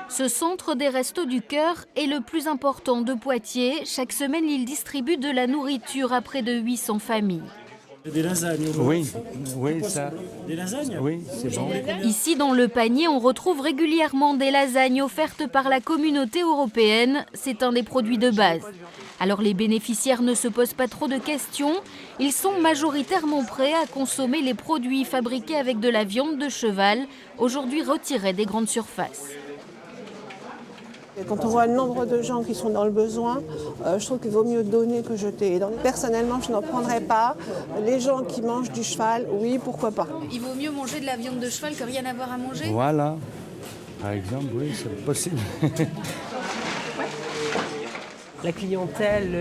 Ce centre des Restos du Cœur est le plus important de Poitiers. Chaque semaine, il distribue de la nourriture à près de 800 familles. Des lasagnes. Oui, ça. Des lasagnes. Oui, c'est bon. Ici, dans le panier, on retrouve régulièrement des lasagnes offertes par la communauté européenne. C'est un des produits de base. Alors les bénéficiaires ne se posent pas trop de questions. Ils sont majoritairement prêts à consommer les produits fabriqués avec de la viande de cheval, aujourd'hui retirés des grandes surfaces. Et quand on voit le nombre de gens qui sont dans le besoin, je trouve qu'il vaut mieux donner que jeter. Donc, personnellement, je n'en prendrai pas. Les gens qui mangent du cheval, oui, pourquoi pas. Il vaut mieux manger de la viande de cheval que rien avoir à manger. Voilà. Par exemple, oui, c'est possible. La clientèle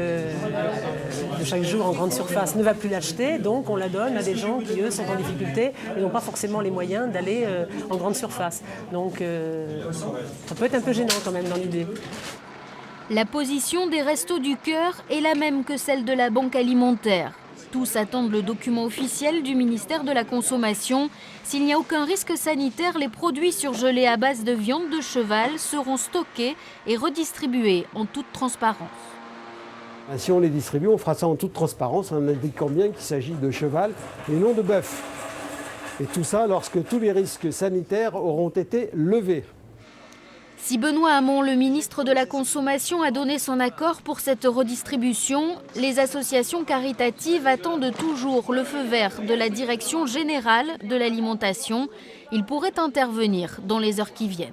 de chaque jour en grande surface ne va plus l'acheter, donc on la donne à des gens qui, eux, sont en difficulté et n'ont pas forcément les moyens d'aller en grande surface. Donc ça peut être un peu gênant quand même dans l'idée. La position des Restos du Cœur est la même que celle de la Banque alimentaire. Tous attendent le document officiel du ministère de la Consommation. S'il n'y a aucun risque sanitaire, les produits surgelés à base de viande de cheval seront stockés et redistribués en toute transparence. Si on les distribue, on fera ça en toute transparence en indiquant bien qu'il s'agit de cheval et non de bœuf. Et tout ça lorsque tous les risques sanitaires auront été levés. Si Benoît Hamon, le ministre de la Consommation, a donné son accord pour cette redistribution, les associations caritatives attendent toujours le feu vert de la Direction générale de l'alimentation. Il pourrait intervenir dans les heures qui viennent.